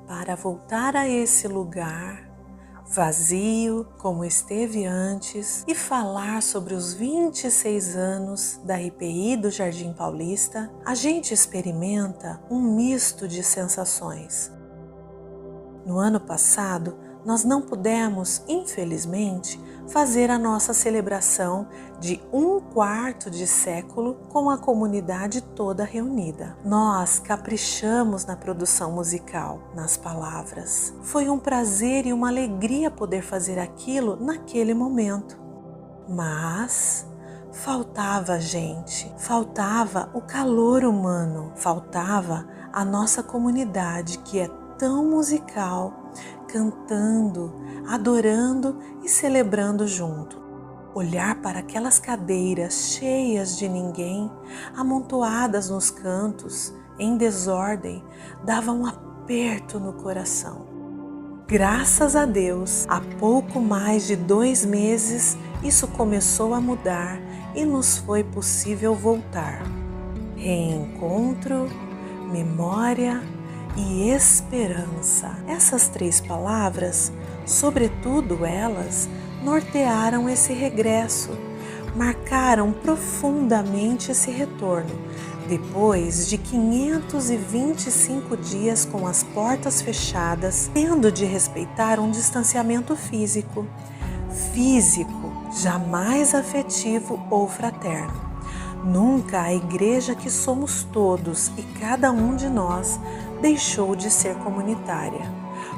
para voltar a esse lugar vazio como esteve antes e falar sobre os 26 anos da IPI do Jardim Paulista, a gente experimenta um misto de sensações. No ano passado, nós não pudemos, infelizmente, fazer a nossa celebração de 1/4 de século com a comunidade toda reunida. Nós caprichamos na produção musical, nas palavras. Foi um prazer e uma alegria poder fazer aquilo naquele momento. Mas faltava gente, faltava o calor humano, faltava a nossa comunidade que é tão musical, cantando, adorando e celebrando junto. Olhar para aquelas cadeiras cheias de ninguém, amontoadas nos cantos, em desordem, dava um aperto no coração. Graças a Deus, há pouco mais de 2 meses, isso começou a mudar e nos foi possível voltar. Reencontro, memória e esperança. Essas 3 palavras, sobretudo elas, nortearam esse regresso, marcaram profundamente esse retorno, depois de 525 dias com as portas fechadas, tendo de respeitar um distanciamento físico, jamais afetivo ou fraterno. Nunca a igreja que somos todos e cada um de nós deixou de ser comunitária,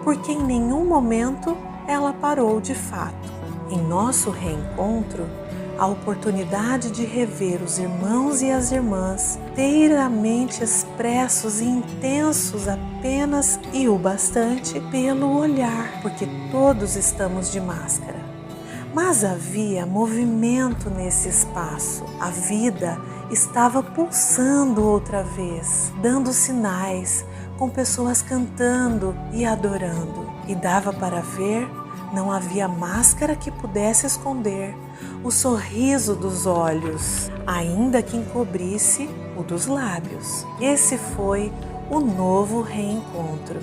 porque em nenhum momento ela parou de fato. Em nosso reencontro, a oportunidade de rever os irmãos e as irmãs inteiramente expressos e intensos apenas e o bastante pelo olhar, porque todos estamos de máscara. Mas havia movimento nesse espaço. A vida estava pulsando outra vez, dando sinais, com pessoas cantando e adorando. E dava para ver, não havia máscara que pudesse esconder o sorriso dos olhos, ainda que encobrisse o dos lábios. Esse foi o novo reencontro.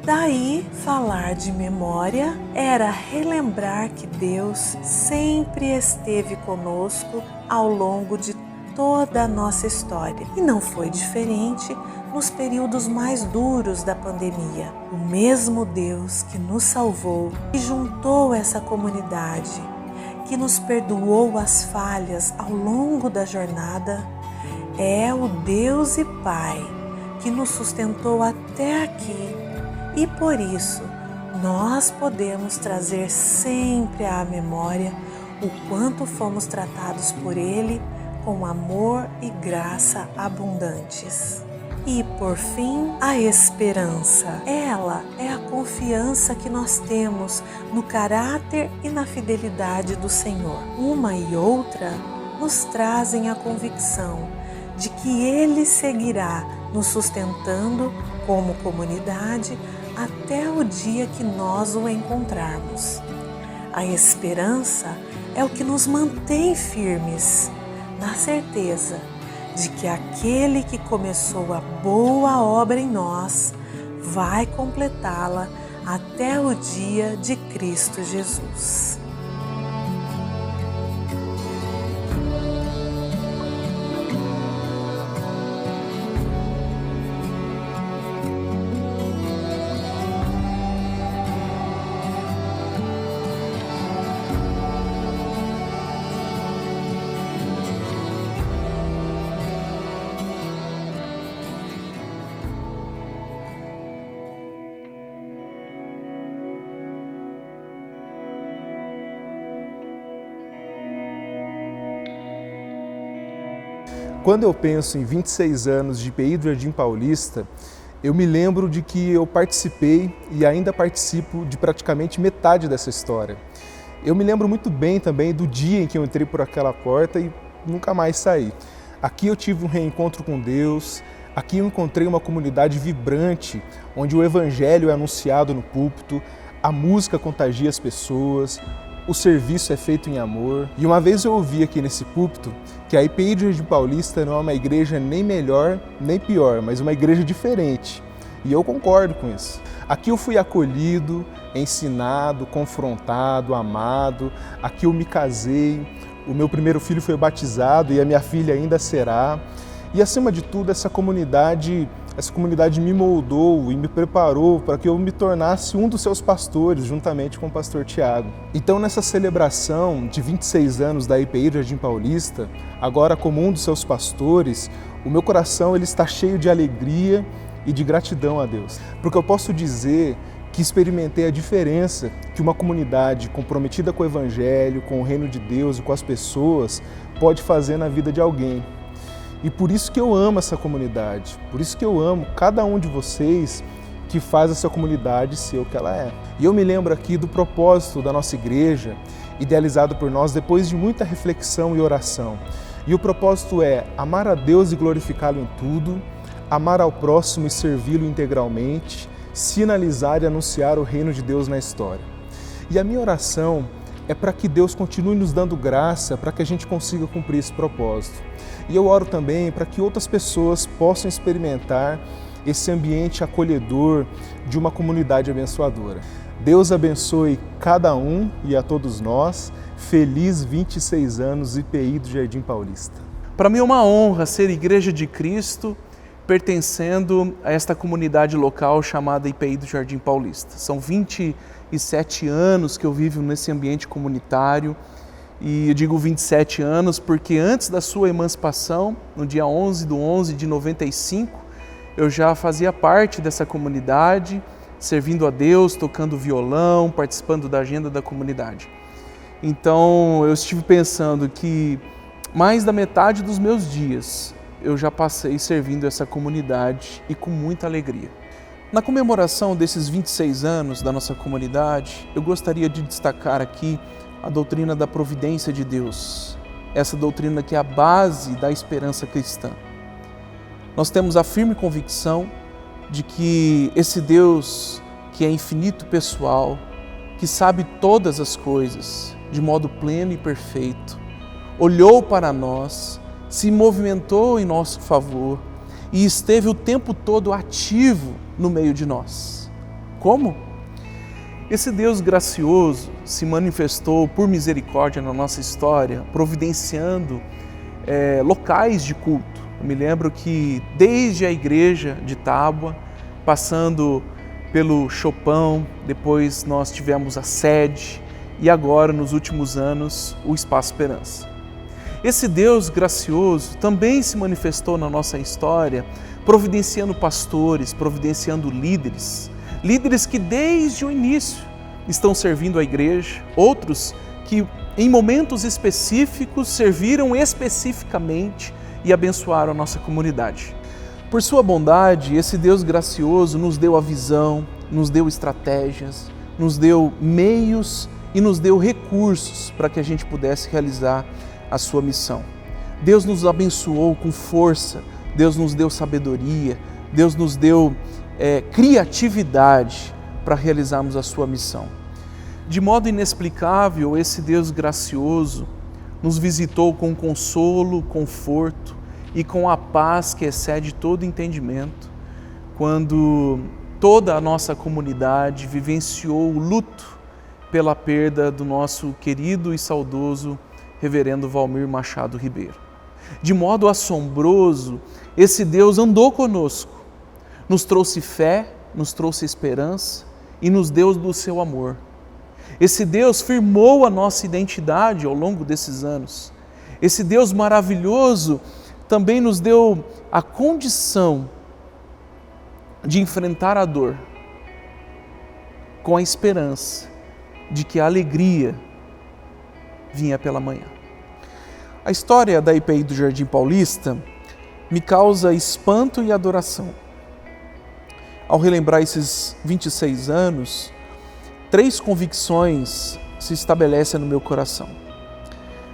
Daí, falar de memória era relembrar que Deus sempre esteve conosco ao longo de toda a nossa história. E não foi diferente nos períodos mais duros da pandemia. O mesmo Deus que nos salvou e juntou essa comunidade, que nos perdoou as falhas ao longo da jornada, é o Deus e Pai que nos sustentou até aqui. E por isso, nós podemos trazer sempre à memória o quanto fomos tratados por Ele com amor e graça abundantes. E, por fim, a esperança. Ela é a confiança que nós temos no caráter e na fidelidade do Senhor. Uma e outra nos trazem a convicção de que Ele seguirá nos sustentando como comunidade até o dia que nós o encontrarmos. A esperança é o que nos mantém firmes, na certeza de que aquele que começou a boa obra em nós vai completá-la até o dia de Cristo Jesus. Quando eu penso em 26 anos de IPI do Jardim Paulista, eu me lembro de que eu participei e ainda participo de praticamente metade dessa história. Eu me lembro muito bem também do dia em que eu entrei por aquela porta e nunca mais saí. Aqui eu tive um reencontro com Deus, aqui eu encontrei uma comunidade vibrante, onde o Evangelho é anunciado no púlpito, a música contagia as pessoas, o serviço é feito em amor. E uma vez eu ouvi aqui nesse púlpito que a IPI do Jardim Paulista não é uma igreja nem melhor nem pior, mas uma igreja diferente. E eu concordo com isso. Aqui eu fui acolhido, ensinado, confrontado, amado. Aqui eu me casei, o meu primeiro filho foi batizado e a minha filha ainda será. E acima de tudo, essa comunidade me moldou e me preparou para que eu me tornasse um dos seus pastores, juntamente com o pastor Tiago. Então, nessa celebração de 26 anos da IPI Jardim Paulista, agora como um dos seus pastores, o meu coração ele está cheio de alegria e de gratidão a Deus. Porque eu posso dizer que experimentei a diferença que uma comunidade comprometida com o Evangelho, com o reino de Deus e com as pessoas pode fazer na vida de alguém. E por isso que eu amo essa comunidade, por isso que eu amo cada um de vocês que faz essa comunidade ser o que ela é. E eu me lembro aqui do propósito da nossa igreja, idealizado por nós depois de muita reflexão e oração. E o propósito é amar a Deus e glorificá-lo em tudo, amar ao próximo e servi-lo integralmente, sinalizar e anunciar o reino de Deus na história. E a minha oração é para que Deus continue nos dando graça para que a gente consiga cumprir esse propósito. E eu oro também para que outras pessoas possam experimentar esse ambiente acolhedor de uma comunidade abençoadora. Deus abençoe cada um e a todos nós. Feliz 26 anos IPI do Jardim Paulista. Para mim é uma honra ser Igreja de Cristo, pertencendo a esta comunidade local chamada IPI do Jardim Paulista. São 27 anos que eu vivo nesse ambiente comunitário, e eu digo 27 anos porque antes da sua emancipação, no dia 11/11 de 95, eu já fazia parte dessa comunidade, servindo a Deus, tocando violão, participando da agenda da comunidade. Então eu estive pensando que mais da metade dos meus dias eu já passei servindo essa comunidade e com muita alegria. Na comemoração desses 26 anos da nossa comunidade, eu gostaria de destacar aqui a doutrina da providência de Deus, essa doutrina que é a base da esperança cristã. Nós temos a firme convicção de que esse Deus, que é infinito pessoal, que sabe todas as coisas de modo pleno e perfeito, olhou para nós, se movimentou em nosso favor e esteve o tempo todo ativo no meio de nós. Como? Esse Deus gracioso se manifestou por misericórdia na nossa história, providenciando locais de culto. Eu me lembro que desde a igreja de Tábua, passando pelo Chopão, depois nós tivemos a sede e agora, nos últimos anos, o Espaço Esperança. Esse Deus gracioso também se manifestou na nossa história, providenciando pastores, providenciando líderes que desde o início estão servindo a igreja, outros que em momentos específicos serviram especificamente e abençoaram a nossa comunidade. Por sua bondade, esse Deus gracioso nos deu a visão, nos deu estratégias, nos deu meios e nos deu recursos para que a gente pudesse realizar a sua missão. Deus nos abençoou com força, Deus nos deu sabedoria, Deus nos deu criatividade para realizarmos a sua missão. De modo inexplicável, esse Deus gracioso nos visitou com consolo, conforto e com a paz que excede todo entendimento, quando toda a nossa comunidade vivenciou o luto pela perda do nosso querido e saudoso Reverendo Valmir Machado Ribeiro. De modo assombroso, esse Deus andou conosco, nos trouxe fé, nos trouxe esperança e nos deu do seu amor. Esse Deus firmou a nossa identidade ao longo desses anos. Esse Deus maravilhoso também nos deu a condição de enfrentar a dor com a esperança de que a alegria vinha pela manhã. A história da IPI do Jardim Paulista me causa espanto e adoração. Ao relembrar esses 26 anos, 3 convicções se estabelecem no meu coração.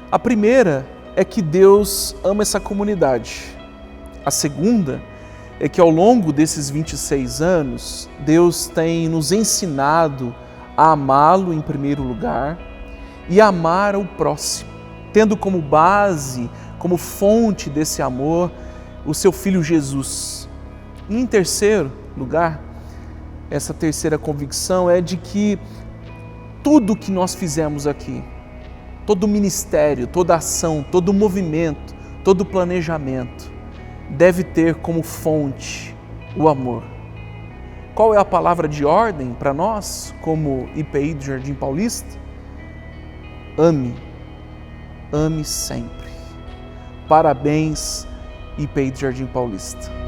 A primeira é que Deus ama essa comunidade. A segunda é que ao longo desses 26 anos, Deus tem nos ensinado a amá-lo em primeiro lugar e amar o próximo, tendo como base, como fonte desse amor, o seu Filho Jesus. E em terceiro lugar, essa terceira convicção é de que tudo que nós fizemos aqui, todo o ministério, toda ação, todo o movimento, todo o planejamento, deve ter como fonte o amor. Qual é a palavra de ordem para nós, como IPI do Jardim Paulista? Ame, ame sempre. Parabéns, IPI do Jardim Paulista.